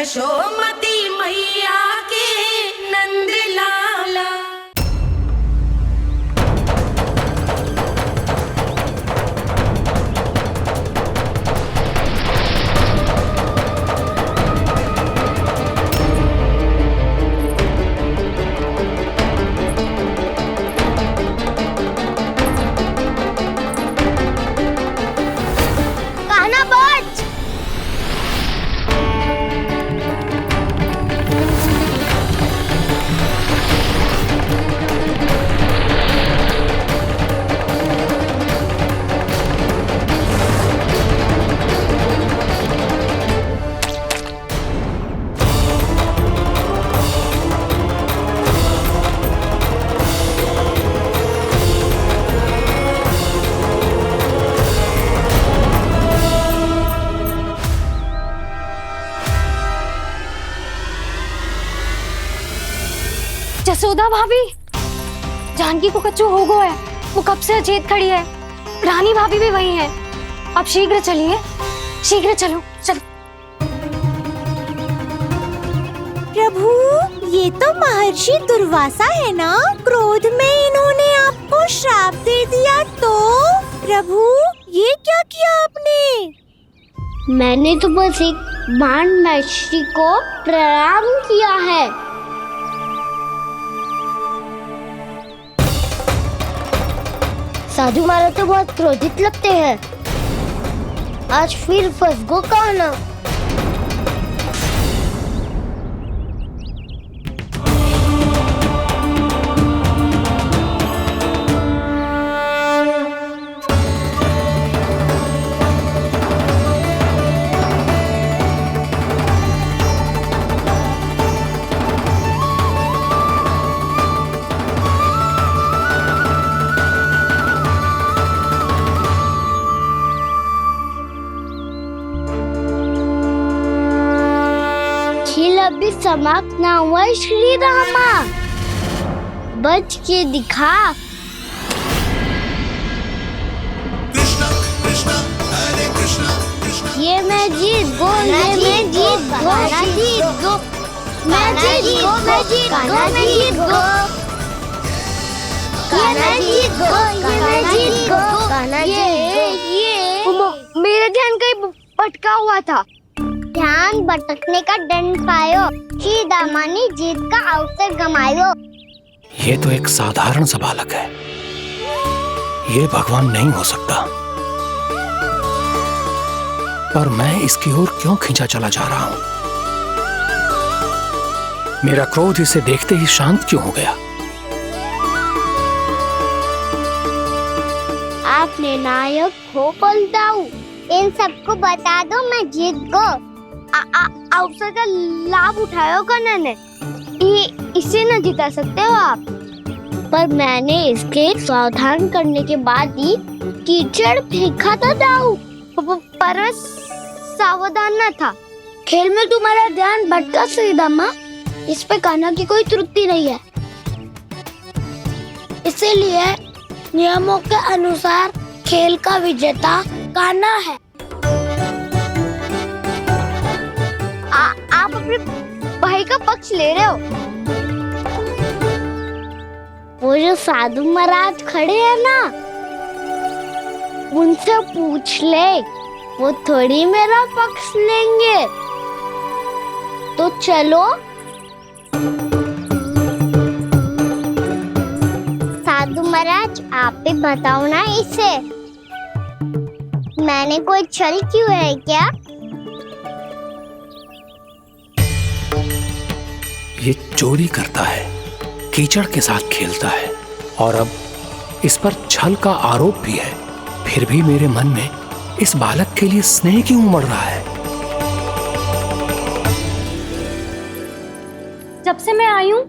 यशोमती मैया के नंद लाला। जसोदा भाभी, जानकी को कच्चू हो गया है। वो कब से अचेत खड़ी है। रानी भाभी भी वही है। अब शीघ्र चलिए, शीघ्र चलो चलो। प्रभु, ये तो महर्षि दुर्वासा है ना? क्रोध में इन्होंने आपको श्राप दे दिया तो? प्रभु, ये क्या किया आपने? मैंने तो बस एक बाण महर्षि को प्रणाम किया है। साधु महाराज तो बहुत क्रोधित लगते हैं। आज फिर फंस गो कहना। अभी समाप्त ना हुआ श्री रामा, बच के दिखा। कृष्णा कृष्णा हरे कृष्णा कृष्णा। ये मैं जीत गो, ये मैं जीत गो, मैं जीत गो, मैं जीत गो, मैं जीत गो, मैं जीत गो, ये मैं जीत गो, ये मैं जीत गो, ये मेरा ध्यान कहीं भटका हुआ था। ध्यान भटकने का दंड पायो, श्री दामा ने जीत का अवसर गमायो। ये तो एक साधारण सा बालक है, ये भगवान नहीं हो सकता। पर मैं इसकी ओर क्यों खींचा चला जा रहा हूं? मेरा क्रोध इसे देखते ही शांत क्यों हो गया? आपने नायक हो पलटाऊ, इन सबको बता दो मैं जीत गो। अवसर का लाभ उठायो कन्या ने, इसे न जिता सकते हो आप। पर मैंने इसके सावधान करने के बाद ही कीचड़ फेंका था दाऊ, पर मैं सावधान न था। खेल में तुम्हारा ध्यान भटका श्रीदामा, इस पे कान्हा की कोई त्रुटि नहीं है। इसीलिए नियमों के अनुसार खेल का विजेता कान्हा है। आप अपने भाई का पक्ष ले रहे हो। वो जो साधु महाराज खड़े हैं ना, उनसे पूछ ले, वो थोड़ी मेरा पक्ष लेंगे। तो चलो। साधु महाराज, आप भी बताओ ना इसे, मैंने कोई छल क्यों है क्या? ये चोरी करता है, कीचड़ के साथ खेलता है, और अब इस पर छल का आरोप भी है। फिर भी मेरे मन में इस बालक के लिए स्नेह क्यों उमड़ रहा है? जब से मैं आई हूँ,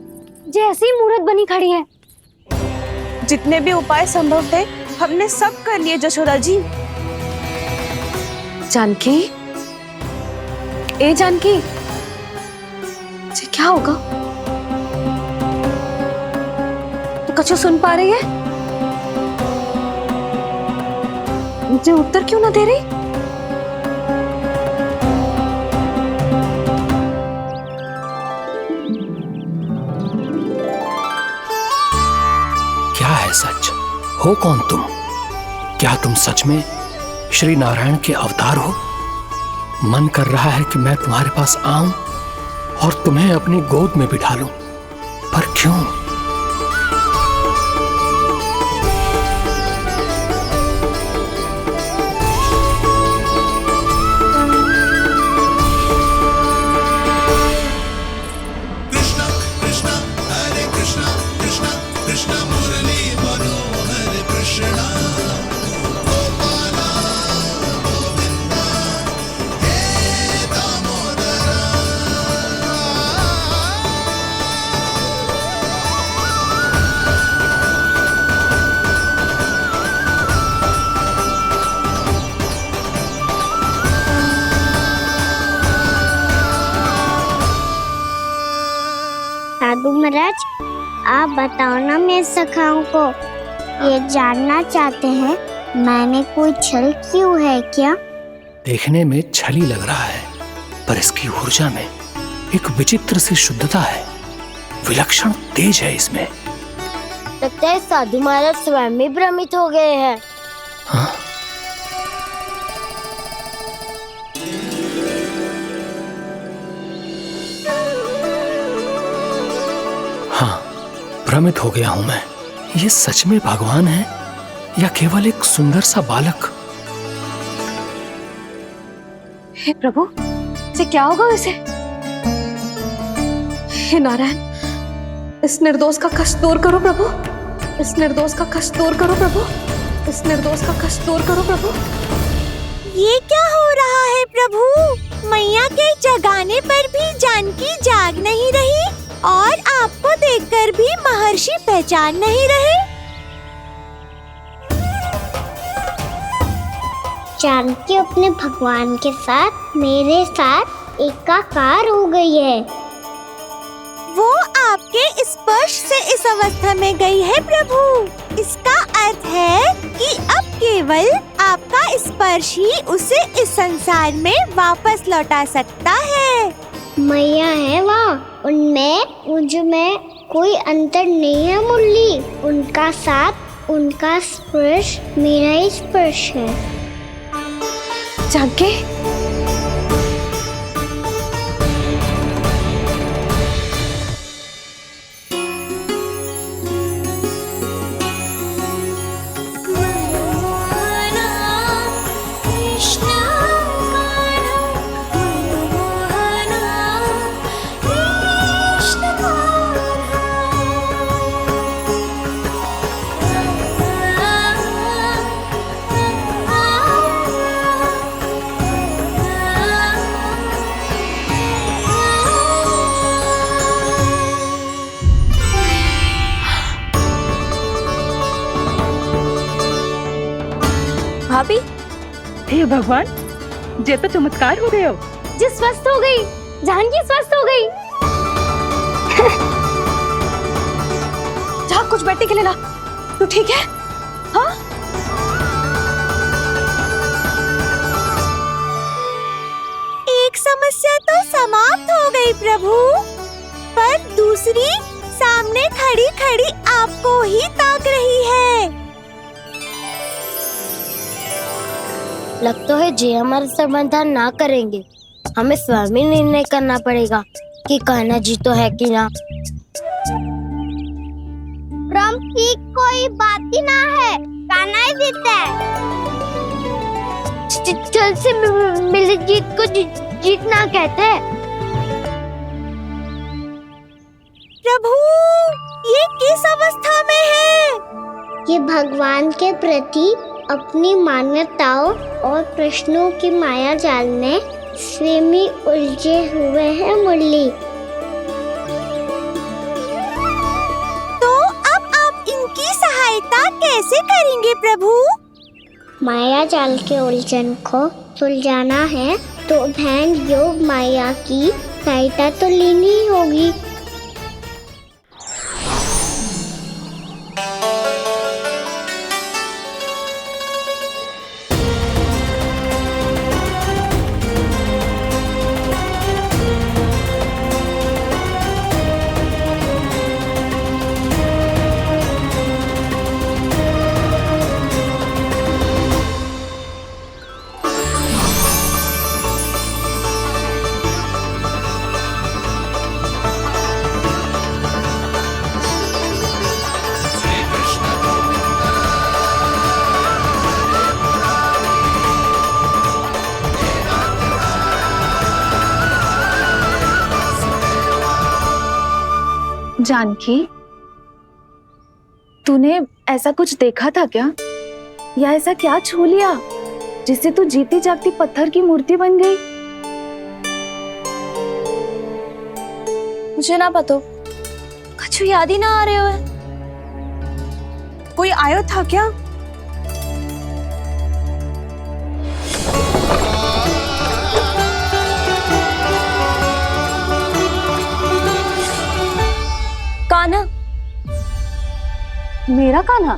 जैसी मूर्त बनी खड़ी है। जितने भी उपाय संभव थे हमने सब कर लिए जशोदा जी। जानकी, ए जानकी, ये क्या होगा? तो कछु सुन पा रही है? मुझे उत्तर क्यों ना दे रही? हो कौन तुम? क्या तुम सच में श्री नारायण के अवतार हो? मन कर रहा है कि मैं तुम्हारे पास आऊं और तुम्हें अपनी गोद में बिठा लूं, पर क्यों? कृष्ण कृष्ण हरे कृष्ण कृष्ण कृष्ण मुरली मनोहर कृष्ण गोपाला गोविंदा हे दामोदरा। साधु महाराज, आप बताओ ना मेरे सखाओं को, ये जानना चाहते हैं मैंने कोई छल क्यों है क्या? देखने में छली लग रहा है, पर इसकी ऊर्जा में एक विचित्र सी शुद्धता है, विलक्षण तेज है इसमें। लगता है साधु महाराज स्वयं ही भ्रमित हो गए हैं। हाँ? हाँ, भ्रमित हो गया हूं मैं। ये सच में भगवान है या केवल एक सुंदर सा बालक? हे प्रभु, इसे क्या होगा वैसे? हे नारायण, इस निर्दोष का कष्ट दूर करो प्रभु, इस निर्दोष का कष्ट दूर करो प्रभु, इस निर्दोष का कष्ट दूर करो प्रभु। ये क्या हो रहा है प्रभु? मैया के जगाने पर भी जानकी जाग नहीं रही और आपको देखकर भी महर्षि पहचान नहीं रहे। जानकी अपने भगवान के साथ मेरे साथ एकाकार हो गई है। वो आपके स्पर्श से इस अवस्था में गई है प्रभु। इसका अर्थ है कि अब केवल आपका स्पर्श ही उसे इस संसार में वापस लौटा सकता है। मैया है वहाँ, उनमें मुझ में कोई अंतर नहीं है मुरली। उनका साथ, उनका स्पर्श मेरा ही स्पर्श है। जानकी, भाभी, हे भगवान, जे तो चमत्कार हो गए हो। जी स्वस्थ हो गई, जानकी स्वस्थ हो गई। जा कुछ बैठने के लिए ला। तू ठीक है? हाँ? एक समस्या तो समाप्त हो गई प्रभु, पर दूसरी सामने खड़ी खड़ी आपको ही ताक रही है। लगता है जी हमारा समाधान ना करेंगे, हमें स्वयं ही निर्णय करना पड़ेगा कि कान्हा जी तो है कि ना। भ्रम की कोई बात ही ना है, कान्हा ही जीता है। छल से मिली जीत को जीतना कहते हैं। प्रभु, ये किस अवस्था में है? ये भगवान के प्रति अपनी मान्यताओं और प्रश्नों की माया जाल में स्वयं ही उलझे हुए हैं मुरली। तो अब आप इनकी सहायता कैसे करेंगे प्रभु? माया जाल के उलझन को सुलझाना है तो बहन योग माया की सहायता तो लेनी ही होगी। जानकी, तूने ऐसा कुछ देखा था क्या, या ऐसा क्या छू लिया जिससे तू जीती जागती पत्थर की मूर्ति बन गई? मुझे ना पता, कुछ याद ही ना आ रहे हो। कोई आयो था क्या? कान्हा। मेरा कान्हा?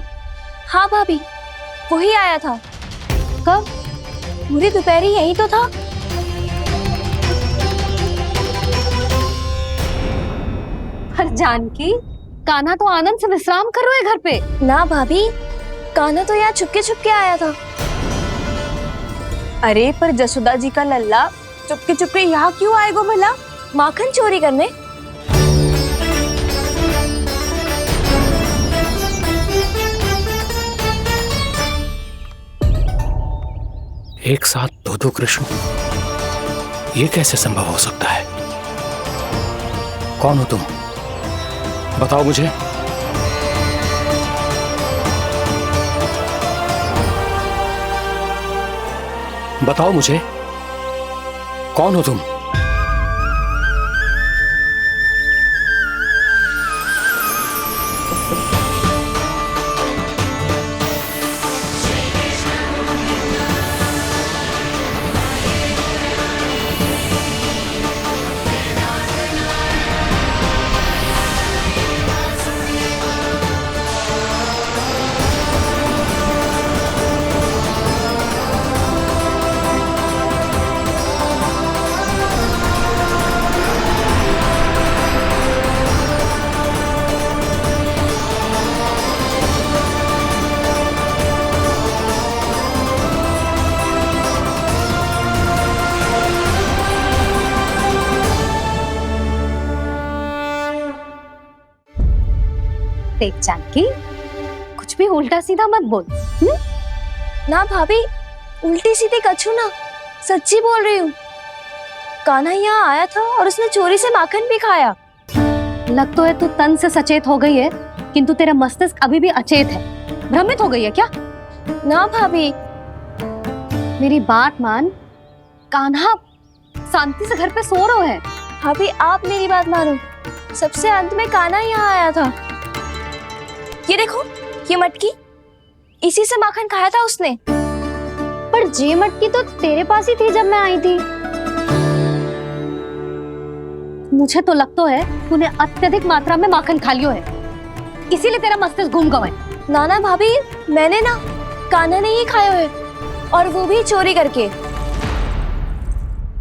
हाँ भाभी, वही आया था। कब? पूरी दोपहर यही तो था। पर जानकी, कान्हा तो आनंद से विश्राम कर रहे घर पे। ना भाभी, कान्हा तो यहाँ छुपके छुपके आया था। अरे पर जसोदा जी का लल्ला चुपके चुपके यहाँ क्यों आएगा भला? माखन चोरी करने? एक साथ दो कृष्ण, ये कैसे संभव हो सकता है? कौन हो तुम? बताओ मुझे। बताओ मुझे, कौन हो तुम? देख जानकी, कुछ भी उल्टा सीधा मत बोल। ना भाभी, उल्टी सीधी कछू ना, सच्ची बोल रही हूँ। कान्हा यहाँ आया था और उसने चोरी से माखन भी खाया। लग तो है तू तन से सचेत हो गई है, किंतु तेरा मस्तिष्क अभी भी अचेत है। भ्रमित हो गई है क्या? ना भाभी। मेरी बात मान, कान्हा शांति से घर पे सो रहा है। भाभी आप मेरी बात मानो, सबसे अंत में कान्हा यहाँ आया था। ये देखो, ये मटकी, इसी से माखन खाया था उसने। पर ये मटकी तो तेरे पास ही थी जब मैं आई थी। मुझे तो लगता है तूने अत्यधिक मात्रा में माखन खा लियो है, इसीलिए तेरा मस्तिष्क घूम गया है। नाना भाभी, मैंने ना, कान्हा ने ही खाया है, और वो भी चोरी करके।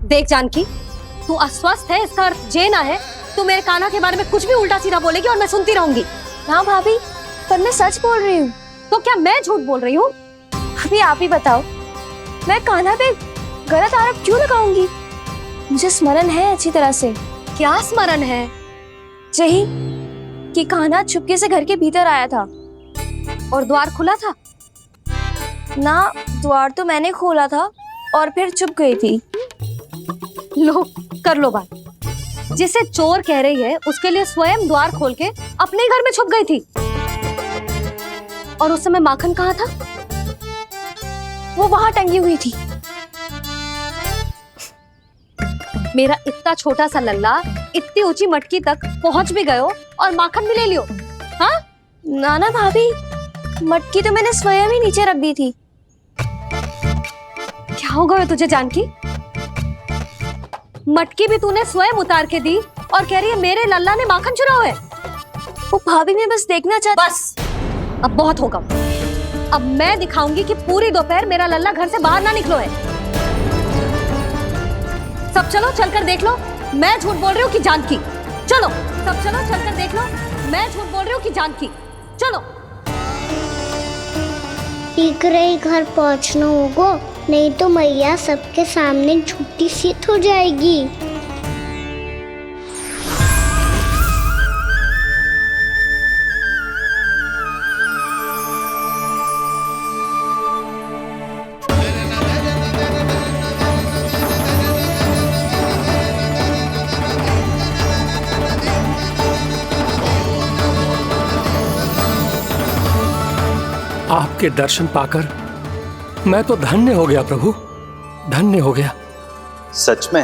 देख जानकी, तू अस्वस्थ है, इसका अर्थ ये ना है तू मेरे कान्हा के बारे में कुछ भी उल्टा सीधा बोलेगी और मैं सुनती रहूंगी। ना भाभी, पर मैं सच बोल रही हूँ। तो क्या मैं झूठ बोल रही हूँ? अभी आप ही बताओ, मैं कान्हा पे गलत आरोप क्यों लगाऊंगी? मुझे स्मरण है अच्छी तरह से। क्या स्मरण है? यही कि कान्हा चुपके से घर के भीतर आया था। और द्वार खुला था? ना, द्वार तो मैंने खोला था और फिर चुप गई थी। लो, कर लो बात। जिसे चोर कह रही है उसके लिए स्वयं द्वार खोल के अपने घर में छुप गई थी। और उस समय माखन कहाँ था? वो वहां टंगी हुई थी। मेरा इतना छोटा सा लल्ला इतनी ऊंची मटकी तक पहुंच भी गयो और माखन भी ले लियो। हाँ? नाना भाभी, मटकी तो मैंने स्वयं ही नीचे रख दी थी। क्या हो गया तुझे जानकी? मटकी भी तूने स्वयं उतार के दी और कह रही है मेरे लल्ला ने माखन चुराया है। वो भाभी मैं बस देखना चाहती। बस, अब बहुत होगा। अब मैं दिखाऊंगी कि पूरी दोपहर मेरा लल्ला घर से बाहर ना निकलो है। सब चलो, चलकर देख लो मैं झूठ बोल रही हूँ कि जानकी। चलो सब चलो, चलकर देख लो मैं झूठ बोल रही हूँ कि जानकी। चलो। शीघ्र ही घर पहुंचना होगा, नहीं तो मैया सबके सामने झूठी सिद्ध हो जाएगी। आपके दर्शन पाकर मैं तो धन्य हो गया प्रभु, धन्य हो गया। सच में?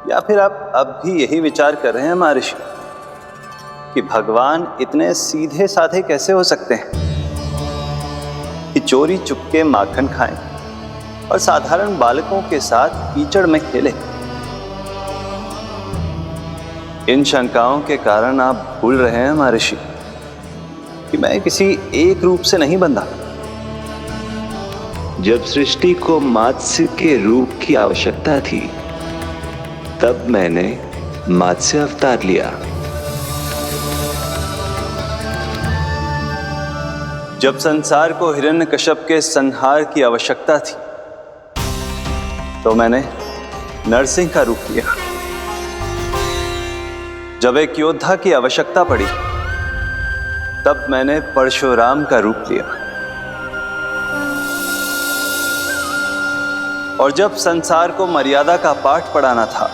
या फिर आप अब भी यही विचार कर रहे हैं महर्षि कि भगवान इतने सीधे साधे कैसे हो सकते हैं कि चोरी चुपके माखन खाएं और साधारण बालकों के साथ कीचड़ में खेले? इन शंकाओं के कारण आप भूल रहे हैं महर्षि कि मैं किसी एक रूप से नहीं बंधा। जब सृष्टि को मत्स्य के रूप की आवश्यकता थी तब मैंने मत्स्य अवतार लिया। जब संसार को हिरण्यकश्यप के संहार की आवश्यकता थी तो मैंने नरसिंह का रूप लिया। जब एक योद्धा की आवश्यकता पड़ी तब मैंने परशुराम का रूप लिया। और जब संसार को मर्यादा का पाठ पढ़ाना था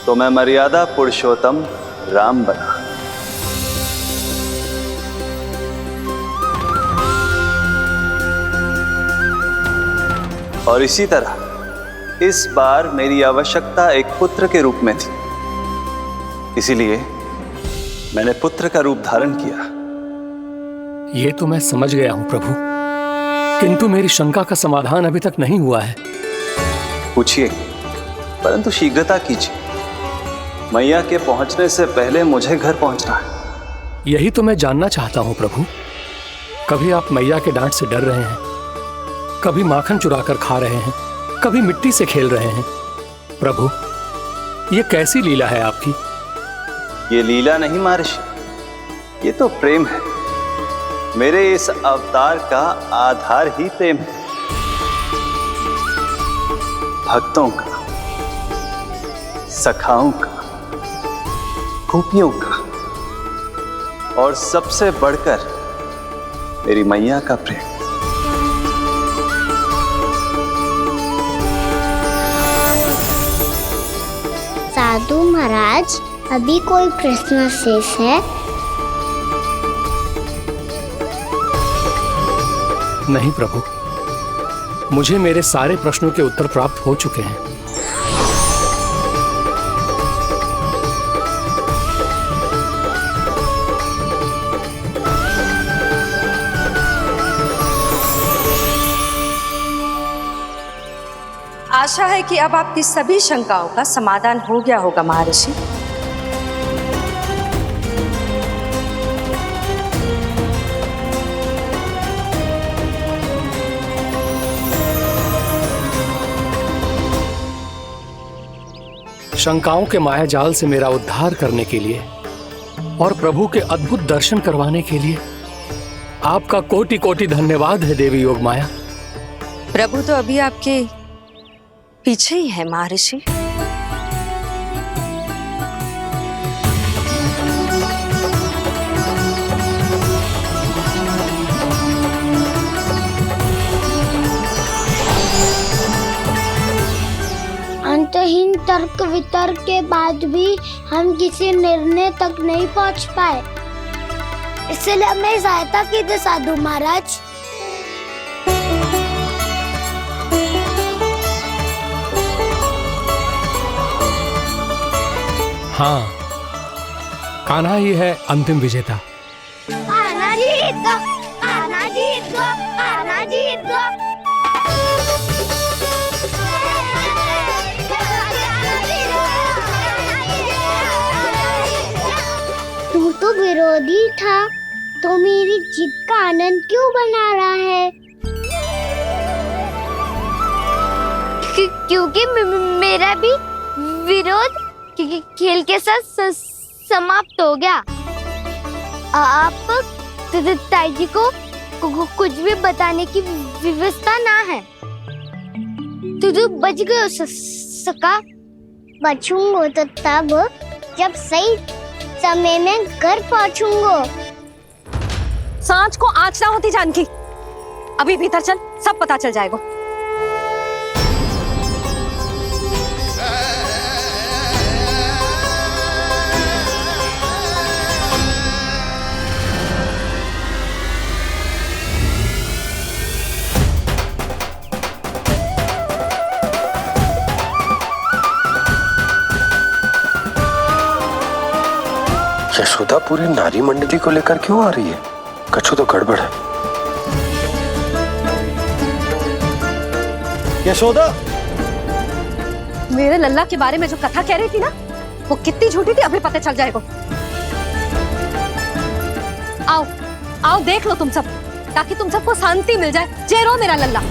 तो मैं मर्यादा पुरुषोत्तम राम बना। और इसी तरह इस बार मेरी आवश्यकता एक पुत्र के रूप में थी, इसीलिए मैंने पुत्र का रूप धारण किया। ये तो मैं समझ गया हूं प्रभु, किंतु मेरी शंका का समाधान अभी तक नहीं हुआ है। पूछिए, परंतु शीघ्रता कीजिए। मैया के पहुंचने से पहले मुझे घर पहुंचना है। यही तो मैं जानना चाहता हूं प्रभु। कभी आप मैया के डांट से डर रहे हैं, कभी माखन चुरा कर खा रहे हैं, कभी मिट्टी से खेल रहे हैं। प्रभु, ये कैसी लीला है आपकी? ये लीला नहीं महर्षि, ये तो प्रेम है। मेरे इस अवतार का आधार ही प्रेम है। भक्तों का, सखाओं का, गोपियों का और सबसे बढ़कर मेरी मैया का प्रेम। साधु महाराज, अभी कोई प्रश्न शेष है? नहीं प्रभु, मुझे मेरे सारे प्रश्नों के उत्तर प्राप्त हो चुके हैं। आशा है कि अब आपकी सभी शंकाओं का समाधान हो गया होगा महर्षि। शंकाओं के मायाजाल से मेरा उद्धार करने के लिए और प्रभु के अद्भुत दर्शन करवाने के लिए आपका कोटि कोटि धन्यवाद है देवी योगमाया। प्रभु तो अभी आपके पीछे ही है महर्षि। अंतहीन तर्क वितर्क के बाद भी हम किसी निर्णय तक नहीं पहुंच पाए, इसलिए हमें सहायता कीजिए साधु महाराज। हाँ, कान्हा ही है अंतिम विजेता। आना जीत गो, आना जीत गो, आना जीत गो। तू तो विरोधी था, तो मेरी जीत का आनंद क्यों बना रहा है? क्योंकि मेरा भी विरोध खेल के साथ समाप्त हो गया। आप ताई जी को कुछ भी बताने की व्यवस्था ना है। तू बच गयो सका। बचूंगो तो तब जब सही समय में घर पहुंचूंगो। सांच को आँच ना होती जानकी, अभी भीतर चल, सब पता चल जाएगा। यशोदा पूरी नारी मंडली को लेकर क्यों आ रही है? कछु तो गड़बड़ है। यशोदा, मेरे लल्ला के बारे में जो कथा कह रही थी ना, वो कितनी झूठी थी अभी पता चल जाएगा। आओ आओ देख लो तुम सब, ताकि तुम सबको शांति मिल जाए। जय रो मेरा लल्ला।